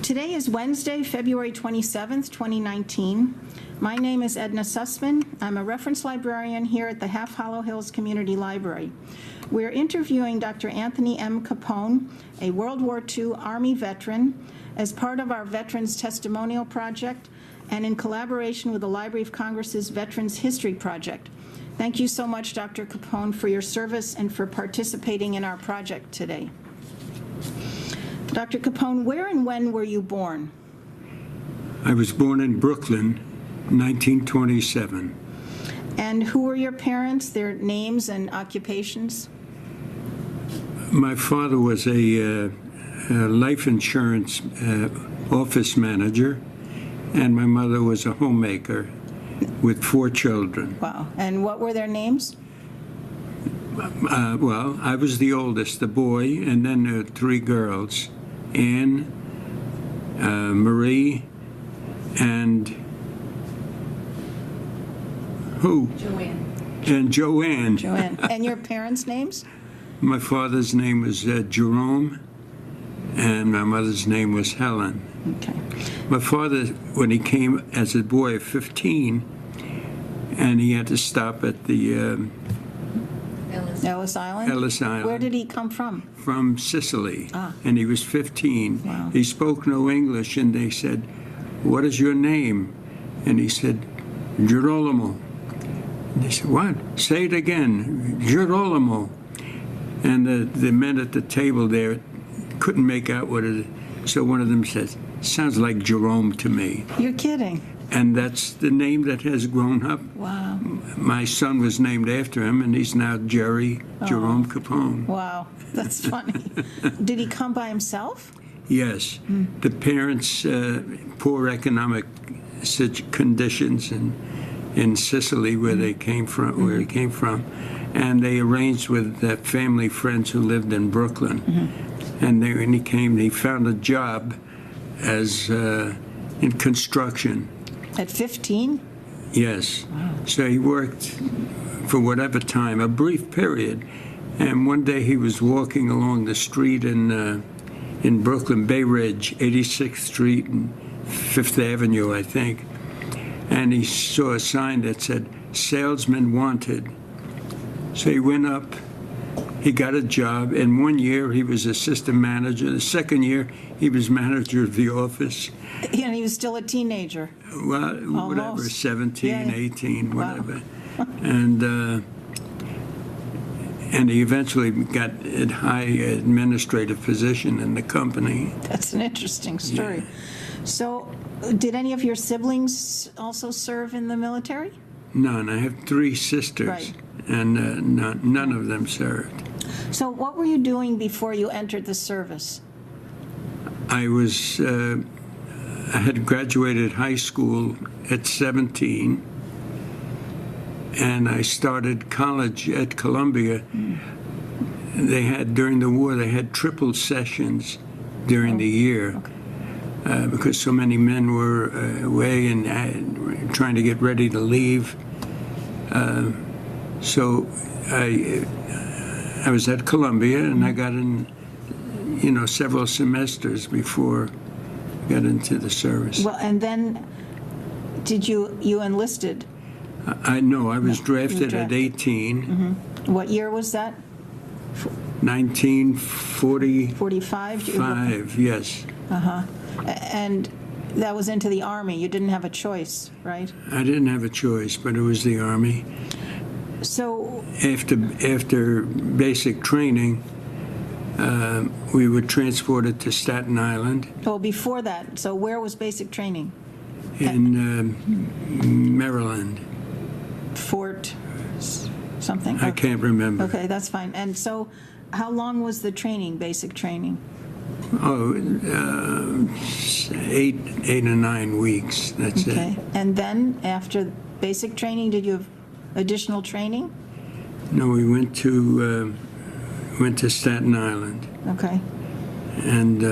Today is Wednesday, February 27th, 2019. My name is Edna Sussman. I'm a reference librarian here at the Half Hollow Hills Community Library. We're interviewing Dr. Anthony M. Capone, a World War II Army veteran, as part of our Veterans Testimonial Project and in collaboration with the Library of Congress's Veterans History Project. Thank you so much, Dr. Capone, for your service and for participating in our project today. Dr. Capone, where and when were you born? I was born in Brooklyn, 1927. And who were your parents, their names and occupations? My father was a life insurance office manager, and my mother was a homemaker with 4 children. Wow. And what were their names? Well, I was the oldest, the boy, and then there were 3 girls, Anne, Marie, and who? Joanne. And Joanne. Joanne. And your parents' names? My father's name was Jerome, and my mother's name was Helen. Okay. My father, when he came as a boy of 15, and he had to stop at the Ellis Island? Ellis Island. Where did he come from? From Sicily. Ah. And he was 15. Wow. He spoke no English, and they said, "What is your name?" And he said, "Girolamo." And they said, "What? Say it again, Girolamo." And the men at the table there couldn't make out what it is. So one of them said, "Sounds like Jerome to me." You're kidding. And that's the name that has grown up. Wow. My son was named after him, and he's now Jerry Jerome Capone. Wow. That's funny. Did he come by himself? Yes. The parents, poor economic conditions in Sicily, where they came from, where he came from, and they arranged with family friends who lived in Brooklyn. And when he came, he found a job as in construction. At 15? Yes. Wow. So he worked for whatever time, a brief period. And one day he was walking along the street in Brooklyn, Bay Ridge, 86th Street and 5th Avenue, I think. And he saw a sign that said, "Salesman Wanted." So he went up, he got a job. In 1 year, he was assistant manager. The second year, he was manager of the office. And he was still a teenager. Well, whatever, Almost. 17, Yeah. 18, Wow. whatever. And he eventually got a high administrative position in the company. That's an interesting story. So, did any of your siblings also serve in the military? None. I have 3 sisters, Right. and none of them served. So, what were you doing before you entered the service? I had graduated high school at 17, and I started college at Columbia. They had, during the war, they had triple sessions during the year. Because so many men were away and trying to get ready to leave. So I was at Columbia, and I got in, several semesters before I got into the service. Well, and then did you enlisted? I was drafted at drafted. 18. What year was that? 1945, 45? yes. And that was into the Army. You didn't have a choice, right? I didn't have a choice, but it was the Army. So, After basic training, we were transported to Staten Island before that, so where was basic training? in Maryland. Fort something? I can't remember. Okay, that's fine. And so, how long was the training, basic training? Oh, 8 or 9 weeks. That's Okay. it. And then, after basic training, did you have additional training? No, we went to Staten Island, Okay. and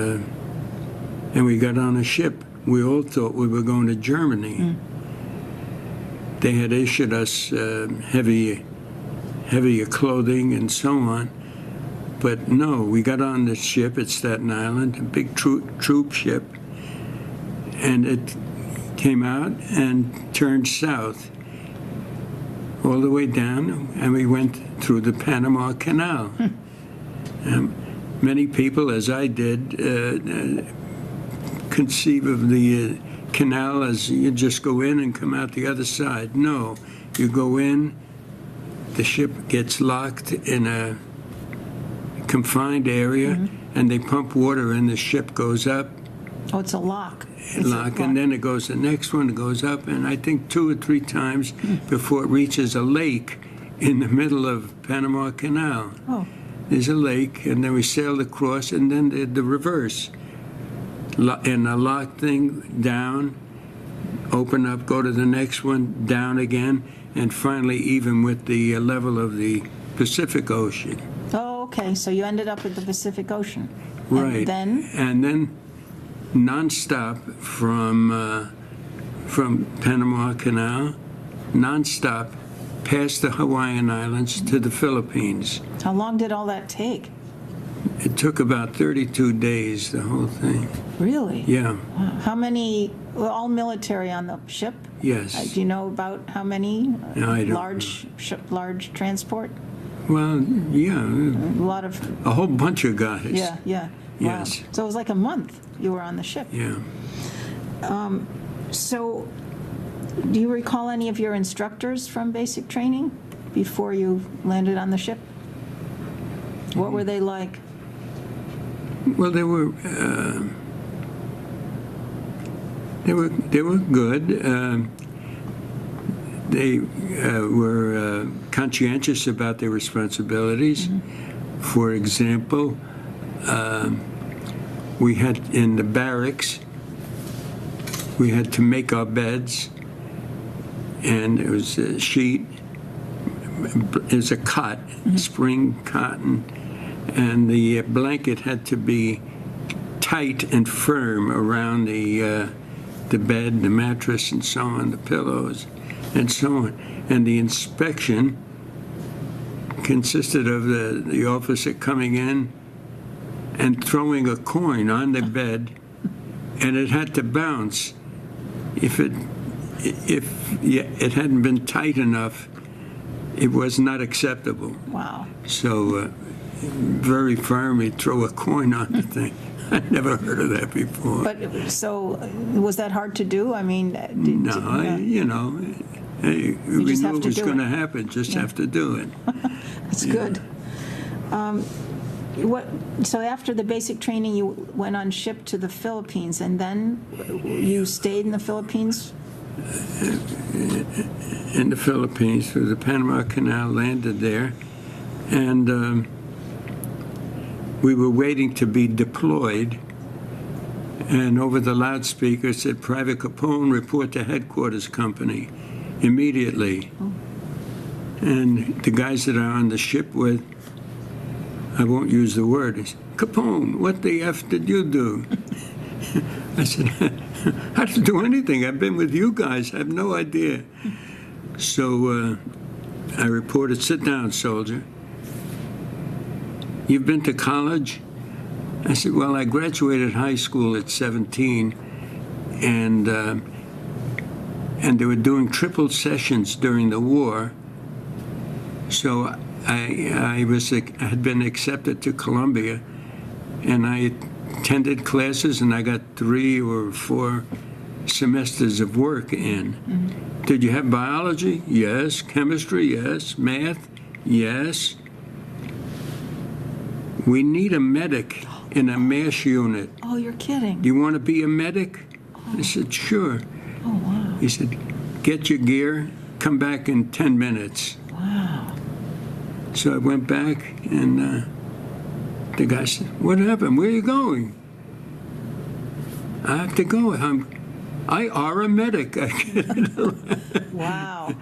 we got on a ship. We all thought we were going to Germany. They had issued us heavier clothing and so on. But no, we got on this ship at Staten Island, a big troop ship, and it came out and turned south all the way down, and we went through the Panama Canal. Many people, as I did, conceive of the canal as you just go in and come out the other side. No, you go in, the ship gets locked in a confined area, and they pump water in, the ship goes up. Oh, it's a lock. And then it goes, the next one goes up, and I think 2 or 3 times before it reaches a lake in the middle of Panama Canal. Oh. There's a lake, and then we sailed across, and then the reverse. And a lock thing, down, open up, go to the next one, down again, and finally even with the level of the Pacific Ocean. Oh, okay, so you ended up at the Pacific Ocean. Right. And then? Nonstop from Panama Canal, nonstop past the Hawaiian Islands to the Philippines. How long did all that take? It took about 32 days, the whole thing. Really? Yeah. Wow. How many, all military on the ship? Yes. Do you know about how many? No, I don't. Large transport? Well, yeah. A lot of. A whole bunch of guys. Yeah, yeah. Wow. Yes. So it was like a month you were on the ship. Yeah. So do you recall any of your instructors from basic training before you landed on the ship? What were they like? Well, they were good. They were conscientious about their responsibilities. For example, we had in the barracks, we had to make our beds, and it was a sheet, it was a cot, spring cotton, and the blanket had to be tight and firm around the bed, the mattress, and so on, the pillows, and so on. And the inspection consisted of the officer coming in and throwing a coin on the bed, and it had to bounce. If it hadn't been tight enough, it was not acceptable. Wow. So very firm, he'd throw a coin on the thing. I'd never heard of that before. But so was that hard to do? I mean, we knew it was going to happen. Just have to do it. That's good. So after the basic training, you went on ship to the Philippines, and then you stayed in the Philippines? In the Philippines, through the Panama Canal, landed there, and we were waiting to be deployed, and over the loudspeaker said, "Private Capone, report to headquarters company immediately." Oh. And the guys that are on the ship with, I won't use the word, is, "Capone, what the F did you do?" I said, "I didn't do anything. I've been with you guys. I have no idea." So I reported, "Sit down, soldier. You've been to college?" I said, "Well, I graduated high school at 17, and they were doing triple sessions during the war. So I had been accepted to Columbia, and I attended classes, and I got 3 or 4 semesters of work in." "Did you have biology?" "Yes." "Chemistry?" "Yes." "Math?" "Yes." "We need a medic in a MASH unit. Oh, you're kidding. Do you want to be a medic?" I said, "Sure." Oh, wow. He said, "Get your gear, come back in 10 minutes. Wow. So I went back, and the guy said, "What happened? Where are you going?" "I have to go. I are a medic." Wow.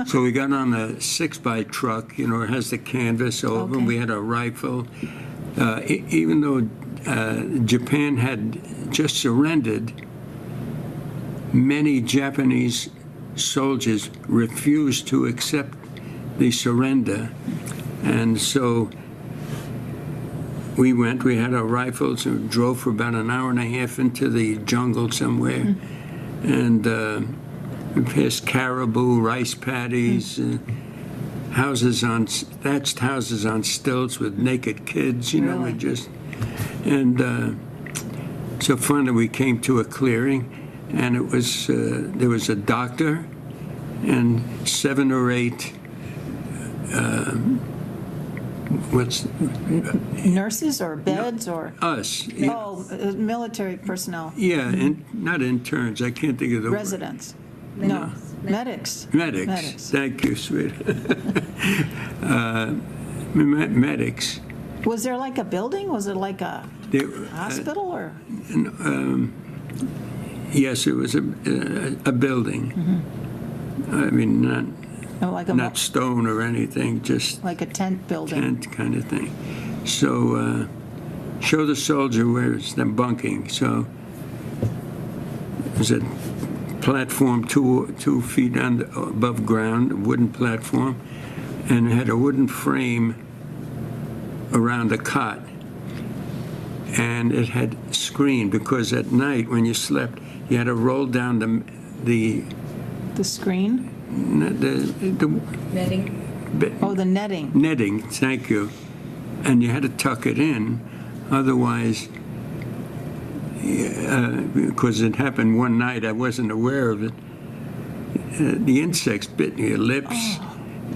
So we got on a 6x truck, it has the canvas over, and we had a rifle. Even though Japan had just surrendered, many Japanese soldiers refused to accept the surrender. And so we went, we had our rifles, and drove for about an hour and a half into the jungle somewhere. And we passed caribou, rice paddies, thatched houses on stilts with naked kids, you know, Really? we just, and so finally we came to a clearing, and it was, there was a doctor and 7 or 8, Nurses or beds or? us. Oh, military personnel, Yeah, and not interns, I can't think of the word. residents? No, medics. Medics. Thank you, sweet. Medics. Was there like a building? Was it like a They, hospital or? yes, it was a building. I mean, No, like not stone or anything, just like a tent building? tent kind of thing. So, show the soldier where it's them bunking. So, it was a platform 2 feet above ground, a wooden platform, and it had a wooden frame around the cot. And it had screen, because at night when you slept, you had to roll down the screen? Netting. Oh, the netting. netting, thank you, and you had to tuck it in, otherwise, because it happened one night, I wasn't aware of it, the insects bit your lips,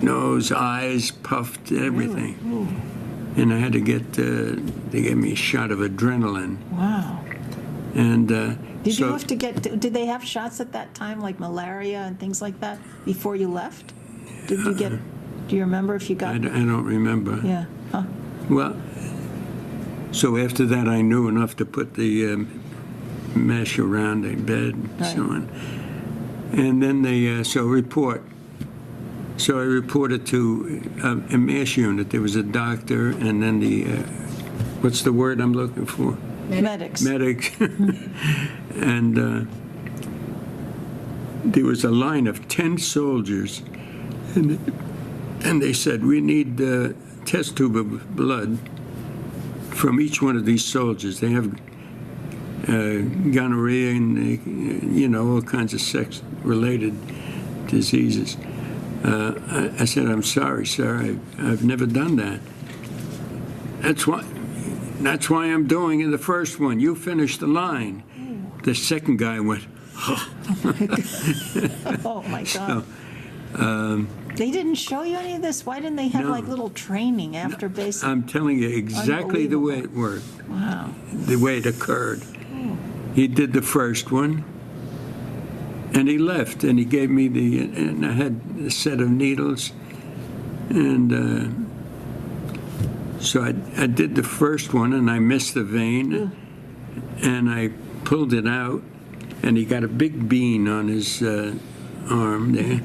nose, eyes, puffed, everything. And I had to they gave me a shot of adrenaline. Wow. And Did you have to did they have shots at that time, like malaria and things like that, before you left? Did you get, do you remember if you got? I don't remember. Yeah. Huh. Well, so after that, I knew enough to put the mesh around the bed and so on. And then report. So I reported to a MASH unit. There was a doctor, and then what's the word I'm looking for? Medics. Medics. And there was a line of 10 soldiers, and they said, we need a test tube of blood from each one of these soldiers. They have gonorrhea and, all kinds of sex-related diseases. I said, I'm sorry, sir, I've never done that. That's why I'm doing in the first one. You finished the line. The second guy went, Oh, my God. They didn't show you any of this? Why didn't they have No. like little training after basic? I'm telling you exactly the way it worked, Wow. the way it occurred. He did the first one, and he left, and he gave me and I had a set of needles, and so I did the first one, and I missed the vein, and I pulled it out, and he got a big bean on his arm there.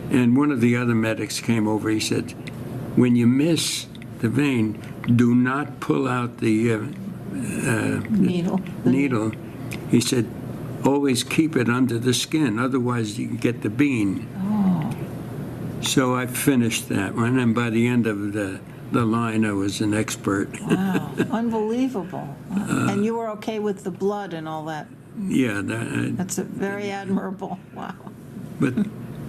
And one of the other medics came over. He said, when you miss the vein, do not pull out the needle. He said, always keep it under the skin, otherwise you can get the bean. Oh. So I finished that one, and by the end of the line, I was an expert. Wow. Unbelievable. And you were okay with the blood and all that? Yeah. That's very admirable. Wow. But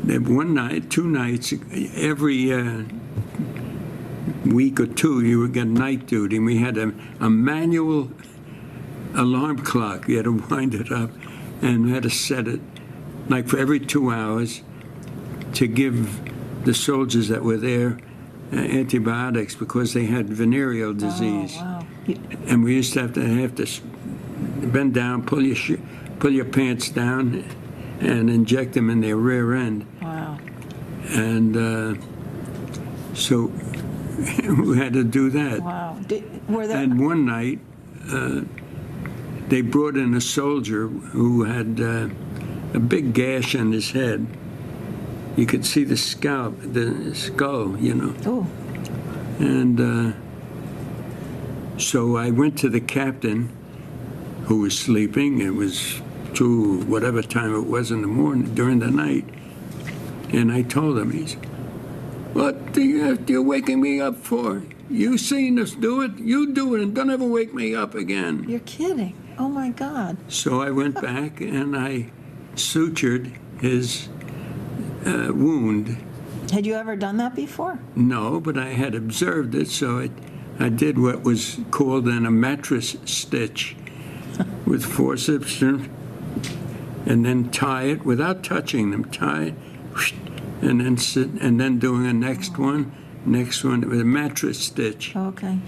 one night, 2 nights, every week or 2, you would get night duty. And we had a manual alarm clock. You had to wind it up, and we had to set it, like for every 2 hours, to give the soldiers that were there antibiotics because they had venereal disease. Oh, wow. And we used to have to bend down, pull your pants down, and inject them in their rear end. Wow. And so we had to do that. Wow. Were there? And one night, they brought in a soldier who had a big gash on his head. You could see the skull, Oh. And so I went to the captain, who was sleeping. It was 2, whatever time it was in the morning, during the night. And I told him, he said, What you're waking me up for? You seen us do it, you do it, and don't ever wake me up again. You're kidding. Oh, my God. So I went back and I sutured his wound. Had you ever done that before? No, but I had observed it, so I did what was called a mattress stitch with forceps, and then tie it without touching them. Tie it, and then sit, and then doing a next one with a mattress stitch. Okay.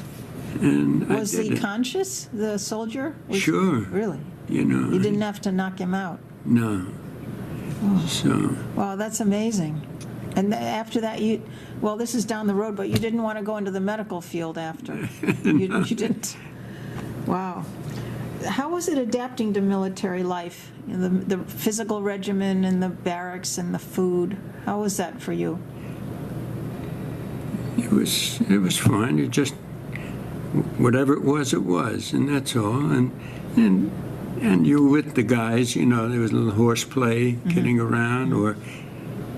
And Was I did he it. conscious, the soldier? Sure. Really? You know. You didn't have to knock him out? No. So. Wow, that's amazing. And after that, well, this is down the road, but you didn't want to go into the medical field after. You didn't? Wow. How was it adapting to military life? You know, the physical regimen and the barracks and the food. How was that for you? It was fine. It just, whatever it was, and that's all. And you were with the guys, you know, there was a little horseplay, kidding around, or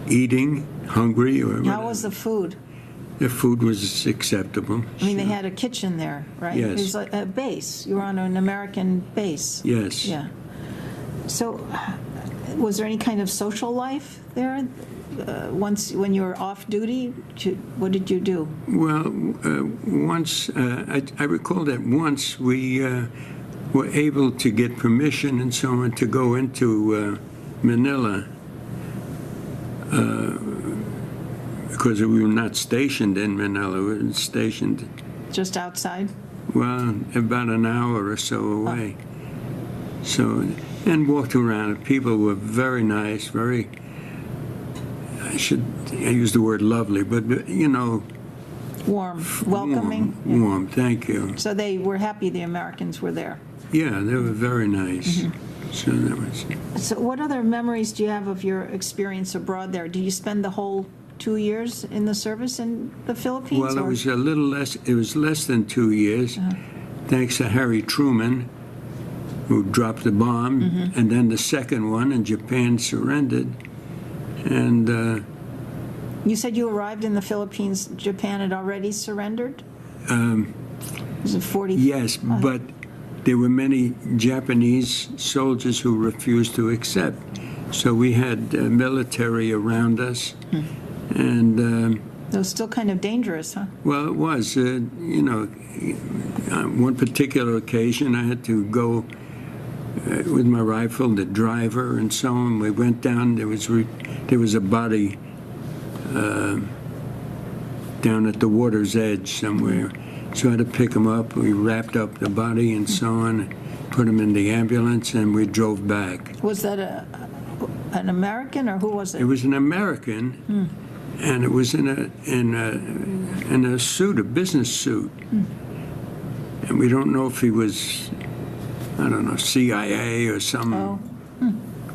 eating, hungry, or How was the food? The food was acceptable. I mean, they had a kitchen there, right? Yes. It was like a base. You were on an American base. Yes. Yeah. So, was there any kind of social life there? When you were off duty, what did you do? Well, once, I recall that once we were able to get permission and so on to go into Manila, because we were not stationed in Manila, we were stationed, Just outside? well, about an hour or so away. So, and walked around. People were very nice, very, I use the word lovely, but, you know. Warm, welcoming? Warm, thank you. So they were happy the Americans were there? Yeah, they were very nice. So that was. So what other memories do you have of your experience abroad there? Did you spend the whole 2 years in the service in the Philippines? Well, it or- was a little less. It was less than 2 years, thanks to Harry Truman, who dropped the bomb, and then the second one, and Japan surrendered. And You said you arrived in the Philippines, Japan had already surrendered? Was it 40? yes, but there were many Japanese soldiers who refused to accept. So we had military around us, and. It was still kind of dangerous, huh? Well, it was. You know, on one particular occasion, I had to go with my rifle, the driver, and so on. We went down. There was a body down at the water's edge somewhere. So I had to pick him up. We wrapped up the body and so on, put him in the ambulance, and we drove back. Was that an American, or who was It it? was an American. And it was in a suit, a business suit. And we don't know if he was, I don't know, CIA or some,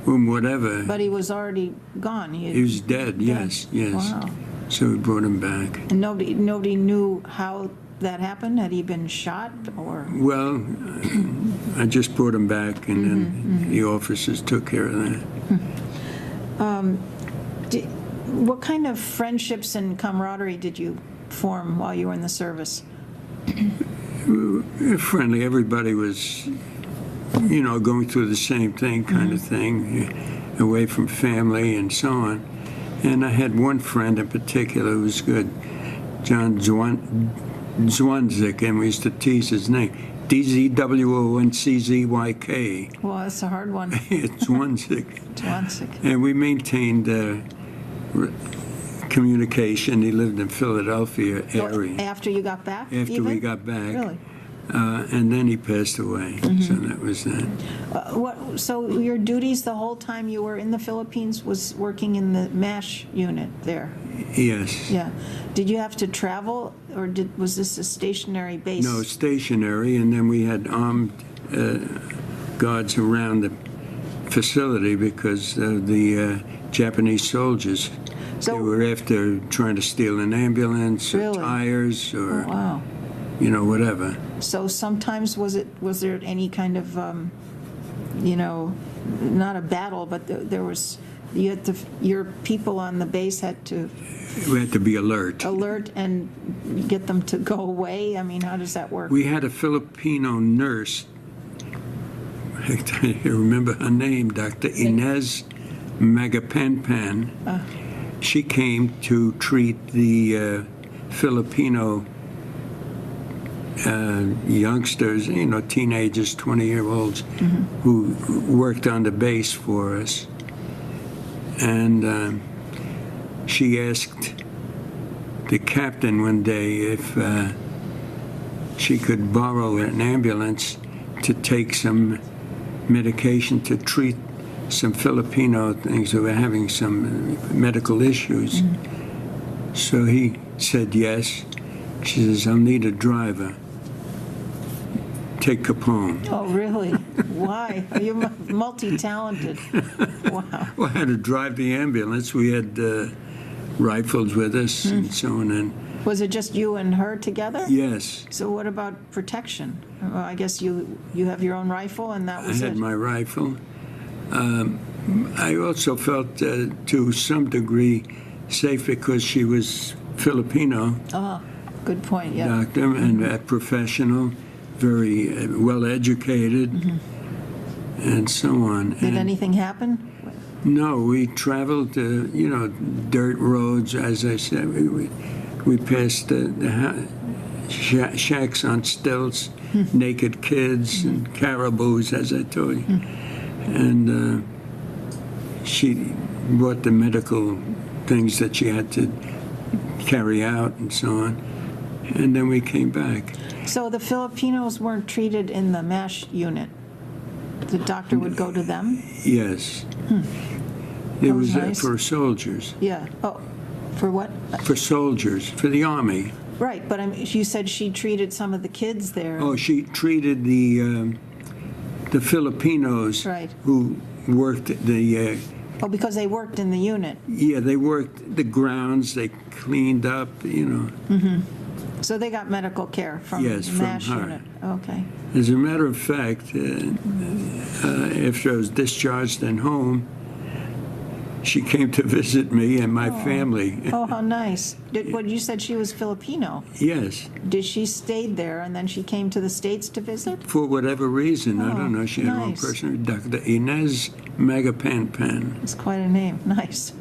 whatever. But he was already gone. He was dead, yes. Wow. So we brought him back. And nobody knew how that happened? Had he been shot, or? Well, I just brought him back, and then the officers took care of that. What kind of friendships and camaraderie did you form while you were in the service? Friendly. Everybody was, you know, going through the same thing, kind of thing, away from family and so on. And I had one friend in particular who was good, John Zwanzik, and we used to tease his name, DZWONCZYK. Well, that's a hard one. Zwanzik. Zwanzik. And we maintained communication. He lived in Philadelphia area. After you got back? After we got back. Really? And then he passed away. So that was that. So your duties the whole time you were in the Philippines was working in the MASH unit there? Yes. Yeah. Did you have to travel, or was this a stationary base? No, stationary, and then we had armed guards around the facility because of the Japanese soldiers. So- they were after trying to steal an ambulance or Really? tires or, Oh, wow. you know, whatever. So sometimes was there any kind of, not a battle, but there was your people on the base had to We had to be alert. alert and get them to go away? I mean, how does that work? We had a Filipino nurse, I remember her name, Dr. Inez Magapanpan. She came to treat the Filipino youngsters, teenagers, 20-year-olds, who worked on the base for us. And she asked the captain one day if she could borrow an ambulance to take some medication to treat some Filipino things who were having some medical issues. So he said yes. She says, I'll need a driver. Take Capone. Oh, really? Why? You're multi-talented. Wow. Well, I had to drive the ambulance. We had rifles with us and so on. And Was it just you and her together? yes, So what about protection? Well, I guess you have your own rifle, and that I was had it. my rifle. I also felt, to some degree, safe because she was Filipino Oh, good point, yeah. doctor and a professional, very well educated, and so on. Did And anything happen? no, we traveled, dirt roads, as I said. We passed the shacks on stilts, naked kids, and caribous, as I told you. And she brought the medical things that she had to carry out and so on. And then we came back. So the Filipinos weren't treated in the MASH unit? The doctor would go to them? Yes. It That was was nice. for soldiers. Yeah. Oh, for what? For soldiers, for the Army. Right, but you said she treated some of the kids there. Oh, she treated the Filipinos Right. who worked the Oh, because they worked in the unit. they worked the grounds, they cleaned up, So they got medical care from Yes, the from MASH her. unit. Okay. As a matter of fact, after I was discharged and home, she came to visit me and my family. Oh, how nice. What you said she was Filipino. Yes, Did she stay there and then she came to the States to visit? for whatever reason, I don't know. She had her own nice. person, Dr. Inez Magapanpan. It's quite a name. Nice.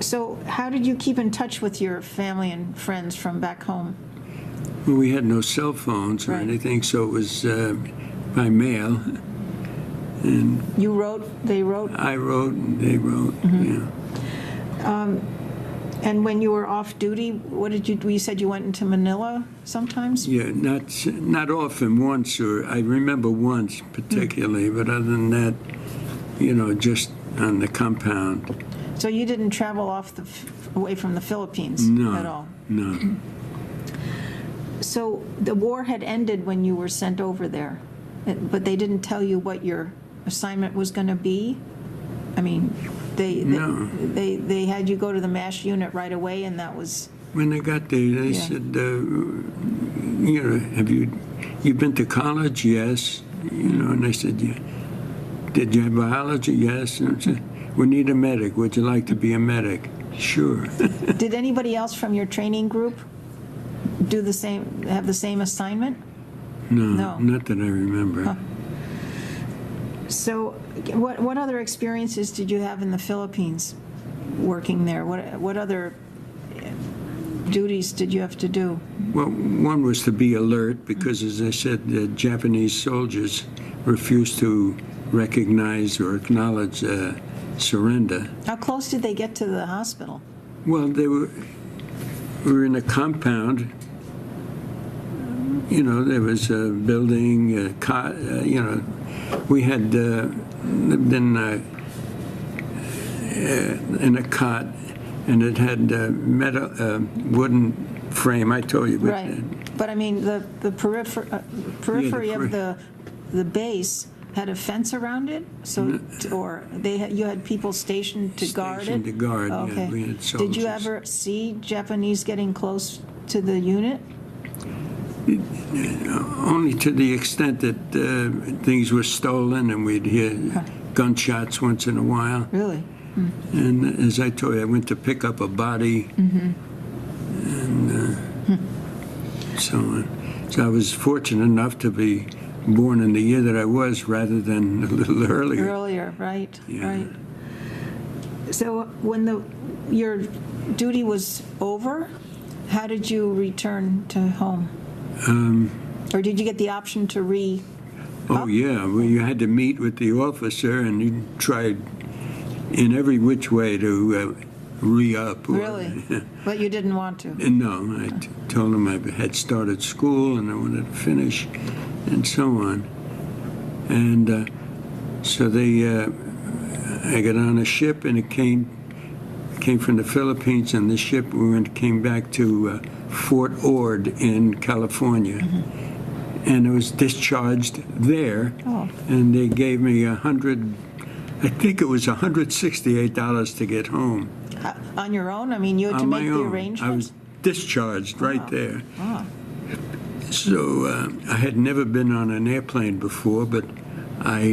So how did you keep in touch with your family and friends from back home? Well, we had no cell phones or Right. anything, so it was by mail. And You wrote, they wrote, I wrote and they wrote, and when you were off duty, what did you said you went into Manila sometimes? Yeah, not often, once, or I remember once particularly, but other than that, just on the compound. So you didn't travel away from the Philippines No, at all? no. So the war had ended when you were sent over there, but they didn't tell you what your assignment was going to be? I mean, No. they had you go to the MASH unit right away, and that was... When they got there, they Yeah. said, have you been to college? Yes. And I said, yeah. Did you have biology? Yes. And I said, we need a medic. Would you like to be a medic? Sure. Did anybody else from your training group have the same assignment? No, not that I remember. Huh. So what other experiences did you have in the Philippines working there? What other duties did you have to do? Well, one was to be alert because, as I said, the Japanese soldiers refused to recognize or acknowledge surrender. How close did they get to the hospital? Well, we were in a compound. There was a building, a cot, we had lived in a cot, and it had metal, wooden frame. I told you. Right. But I mean, the periphery of the base had a fence around it, or you had people stationed to guard it? Stationed to guard, yeah. Okay. We had Did soldiers. you ever see Japanese getting close to the unit? Only to the extent that things were stolen and we'd hear gunshots once in a while. Really? And as I told you, I went to pick up a body and so on. So I was fortunate enough to be born in the year that I was rather than a little earlier. Earlier, right, Yeah. right. So when your duty was over, how did you return to home? Or did you get the option to Oh, yeah. Well, you had to meet with the officer, and you tried in every which way to re-up. Really? But you didn't want to? No. I told him I had started school, and I wanted to finish, and so on. And so I got on a ship, and it came from the Philippines, and the ship came back to Fort Ord in California. And it was discharged there, and they gave me I think it was $168 to get home. On your own? I mean, you had to On make my the own. arrangements? I was discharged right there. Ah. So I had never been on an airplane before, but I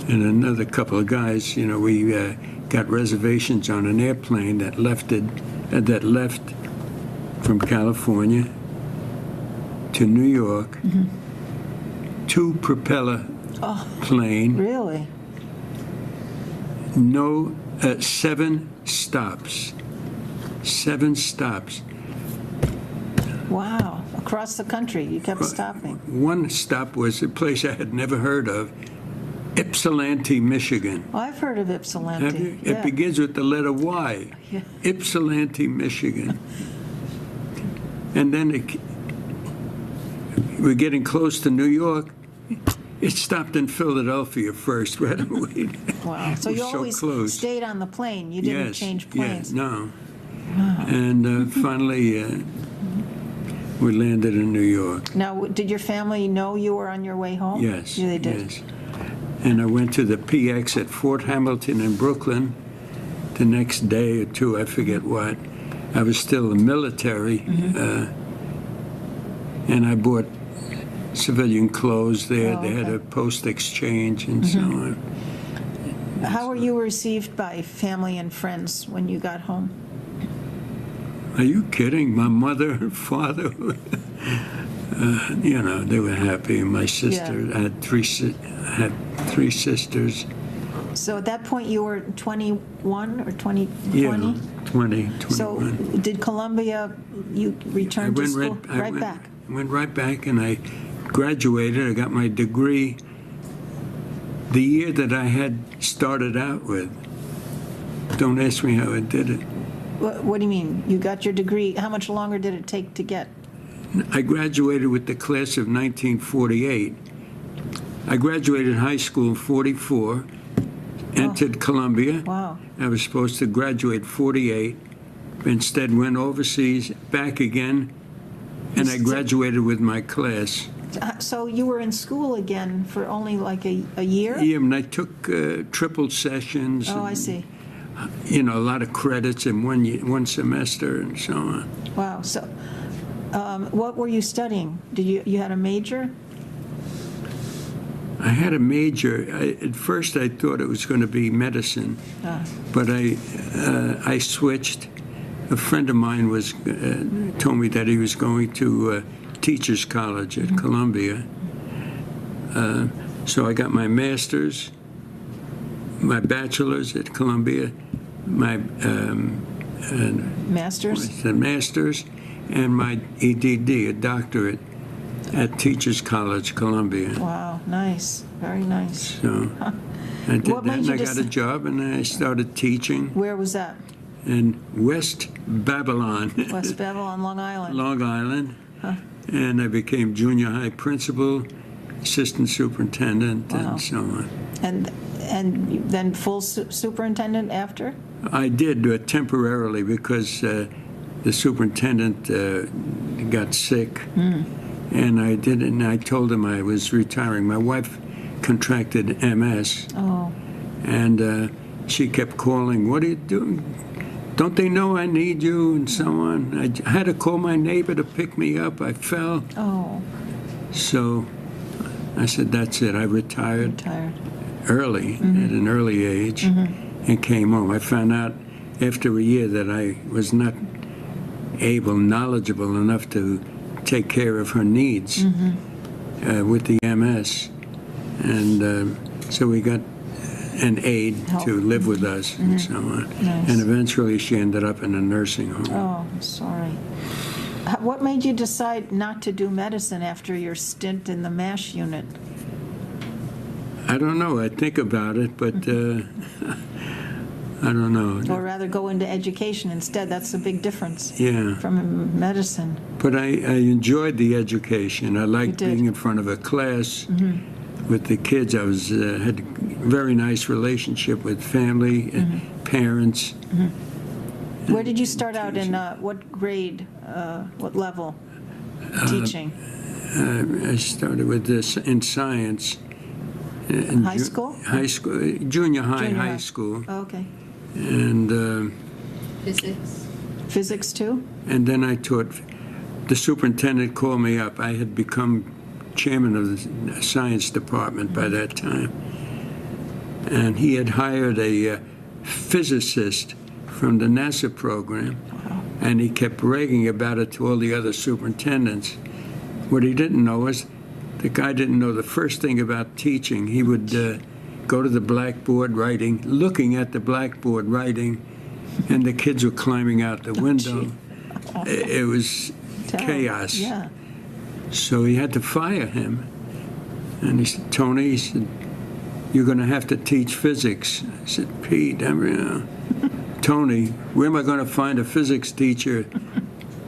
and another couple of guys, we got reservations on an airplane that left from California to New York, two-propeller plane, Really? no 7 stops. 7 stops. Wow. Across the country, you kept stopping. One stop was a place I had never heard of, Ypsilanti, Michigan. Well, I've heard of Ypsilanti. Have you? Yeah. It begins with the letter Y. Yeah. Ypsilanti, Michigan. And then we're getting close to New York. It stopped in Philadelphia first, right away. Wow. So It was you always close. stayed on the plane. You didn't change planes. Yeah, no. And finally, we landed in New York. Now, did your family know you were on your way home? Yes. Yeah, they did. Yes. And I went to the PX at Fort Hamilton in Brooklyn the next day or two, I forget what. I was still in the military, and I bought civilian clothes there. Oh, They had okay. a post exchange and so on. How were you received by family and friends when you got home? Are you kidding? My mother and father, they were happy. And my sister, I had three sisters. So at that point, you were 21 or 20? Yeah, 20, 21. So did Columbia, you returned to school? Right back? I went right back, and I graduated. I got my degree the year that I had started out with. Don't ask me how I did it. What do you mean? You got your degree. How much longer did it take to get? I graduated with the class of 1948. I graduated high school in 44, entered Columbia. Wow. I was supposed to graduate 48, instead went overseas, back again, and I graduated with my class. So you were in school again for only like a year? Yeah, and I took triple sessions. Oh, I and, see. A lot of credits in one semester and so on. Wow. So what were you studying? Did you had a major? I had a major. At first, I thought it was going to be medicine, but I switched. A friend of mine told me that he was going to Teachers College at Columbia. So I got my master's, my bachelor's at Columbia, my Master's? master's, and my EDD, a doctorate at Teachers College, Columbia. Wow, nice. Very nice. So I did What that, made and you I got a job, and I started teaching Where was that? in West Babylon, West Babylon, Long Island. Long Island, and I became junior high principal, assistant superintendent, Wow. and so on. And then full superintendent after? I did temporarily because the superintendent got sick, and I did it, and I told him I was retiring. My wife contracted MS, Oh, and she kept calling, "What are you doing? Don't they know I need you?" and so on. I had to call my neighbor to pick me up. I fell. oh, So I said, "That's it. I retired." retired. early, at an early age, and came home. I found out after a year that I was not knowledgeable enough to take care of her needs with the MS. And so we got an aide to live with us and so on. Nice. And eventually she ended up in a nursing home. Oh, I'm sorry. What made you decide not to do medicine after your stint in the MASH unit? I don't know. I think about it, but I don't know. Or rather go into education instead? That's a big difference Yeah. from medicine. But I enjoyed the education. I liked did. being in front of a class with the kids. I had a very nice relationship with family, parents. Where did you start out in, what grade, what level teaching? I started with this in science. High school? High school, junior high, Junior high. high school. Oh, okay. And Physics. Physics too? and then I taught. The superintendent called me up. I had become chairman of the science department by that time. And he had hired a physicist from the NASA program, and he kept bragging about it to all the other superintendents. What he didn't know was the guy didn't know the first thing about teaching. He would go to the blackboard writing, looking at the blackboard writing, and the kids were climbing out the window. It was chaos. Yeah. So he had to fire him. And he said, Tony, he said, you're going to have to teach physics. I said, Pete, Tony, where am I going to find a physics teacher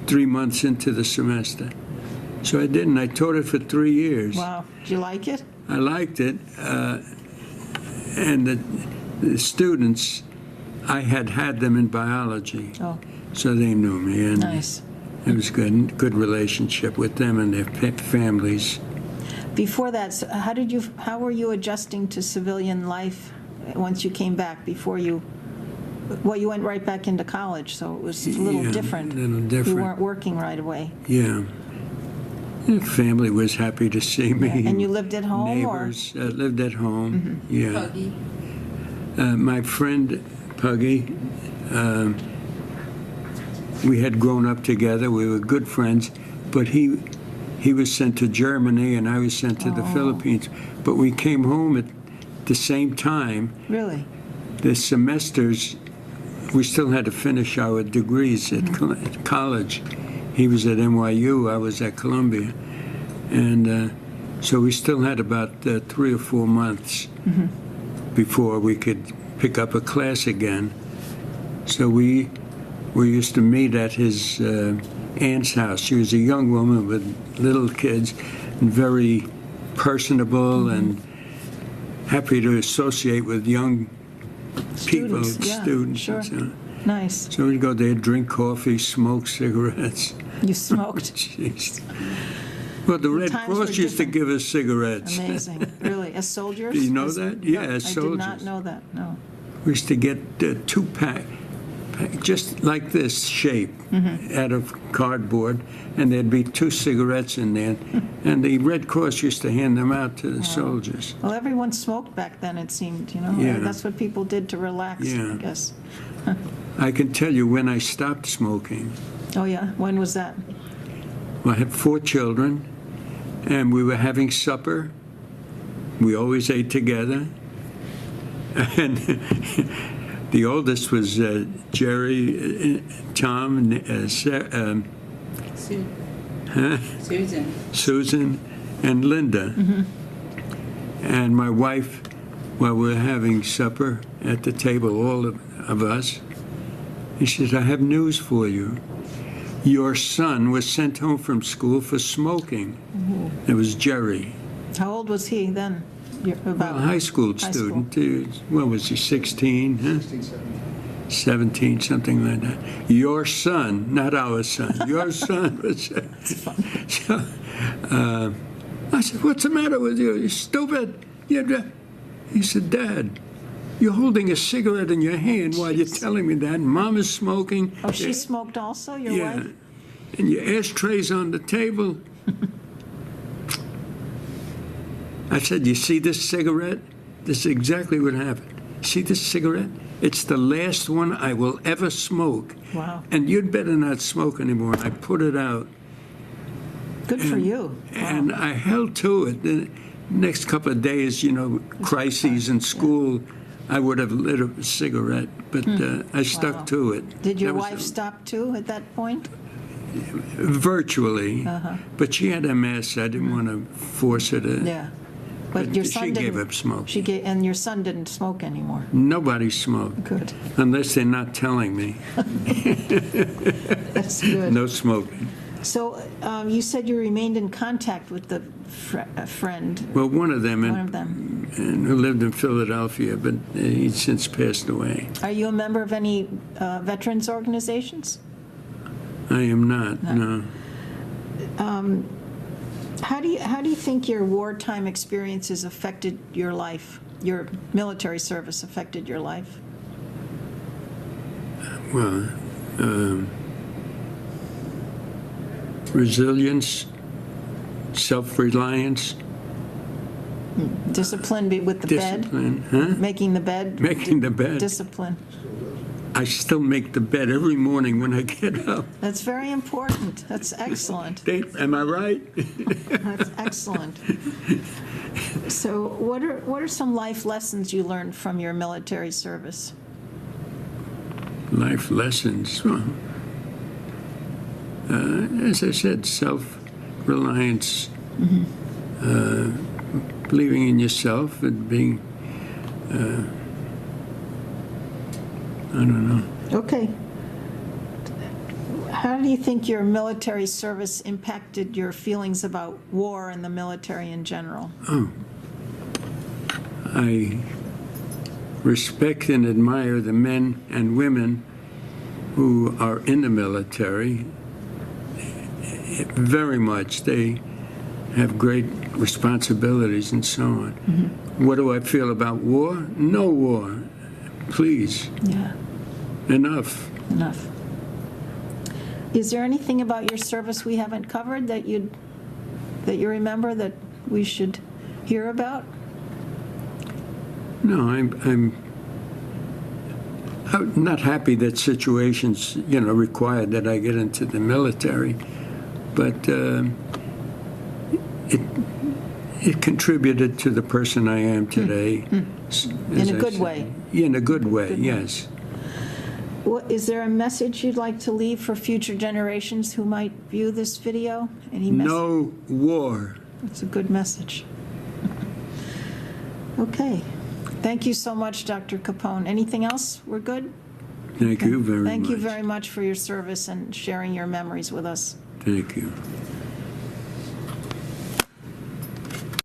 3 months into the semester? So I did, and I taught it for 3 years. Wow. Did you like it? I liked it. And the students, I had them in biology. Oh, So they knew me. And nice. it was good relationship with them and their families. Before that, so how were you adjusting to civilian life once you came back before you, well, you went right back into college, so it was a little Yeah, different. a little different. You weren't working right away. Yeah. The family was happy to see me. And you lived at home? Neighbors lived at home. Yeah. Puggy. My friend Puggy, we had grown up together. We were good friends, but he was sent to Germany and I was sent to the Philippines. But we came home at the same time. Really? The semesters, we still had to finish our degrees at college. He was at NYU, I was at Columbia. And so we still had about 3 or 4 months before we could pick up a class again. So we used to meet at his aunt's house. She was a young woman with little kids and very personable and happy to associate with young people, students. Sure. And so. Nice. So we'd go there, drink coffee, smoke cigarettes. You smoked? Jeez. Well, the Red times Cross were used to different. give us cigarettes. Amazing. Really? As soldiers? Do you know that? Yeah, as I did not soldiers. know that, no. We used to get 2-pack, just like this shape, out of cardboard, and there'd be 2 cigarettes in there. And the Red Cross used to hand them out to the soldiers. Well, everyone smoked back then, it seemed, you know? Yeah. That's what people did to relax, Yeah. I guess. I can tell you when I stopped smoking. Oh, yeah? When was that? Well, I had 4 children, and we were having supper. We always ate together. And the oldest was Jerry, Tom, Susan. Susan, and Linda. And my wife, while we were having supper at the table, all of us, he says, I have news for you. Your son was sent home from school for smoking. It was Jerry. How old was he then? A high school student. What was he, 16? Huh? 17, something like that. Your son, not our son. Your son was. So, I said, what's the matter with you? You stupid. He said, Dad, you're holding a cigarette in your hand while you're telling me that. Mom is smoking. Oh, she smoked also, your wife? And your ashtray's on the table. I said, you see this cigarette? this is exactly what happened. See this cigarette? It's the last one I will ever smoke. Wow. And you'd better not smoke anymore. I put it out. Good for you. And I held to it. The next couple of days, crises in school, I would have lit a cigarette, but I stuck Wow. to it. Did your That was wife stop too at that point? virtually, but she had MS. I didn't want to force her to. Yeah. But your son she didn't. gave up smoking. And your son didn't smoke anymore. Nobody smoked. Good. Unless they're not telling me. That's good. No smoking. So you said you remained in contact with the friend. Well, one of them, One of them. and who lived in Philadelphia, but he's since passed away. Are you a member of any veterans organizations? I am not, no. How do you think your wartime experiences affected your life? Your military service affected your life? Well, resilience, self-reliance, Discipline with the discipline, bed? Making the bed? Making the bed. Discipline. I still make the bed every morning when I get up. That's very important. That's excellent. Am I right? That's excellent. So what are some life lessons you learned from your military service? Life lessons. Well, as I said, self-reliance, believing in yourself and being, I don't know. Okay. How do you think your military service impacted your feelings about war and the military in general? I respect and admire the men and women who are in the military very much. They have great responsibilities and so on. What do I feel about war? No war. Please. Yeah, Enough. enough. Is there anything about your service we haven't covered that you remember that we should hear about? No, I'm not happy that situations, required that I get into the military, but it contributed to the person I am today. In a good way. In a good way, yes. Is there a message you'd like to leave for future generations who might view this video? Any message? No war. That's a good message. Okay. Thank you so much, Dr. Capone. Anything else? We're good? Thank you very much. Thank you very much for your service and sharing your memories with us. Thank you.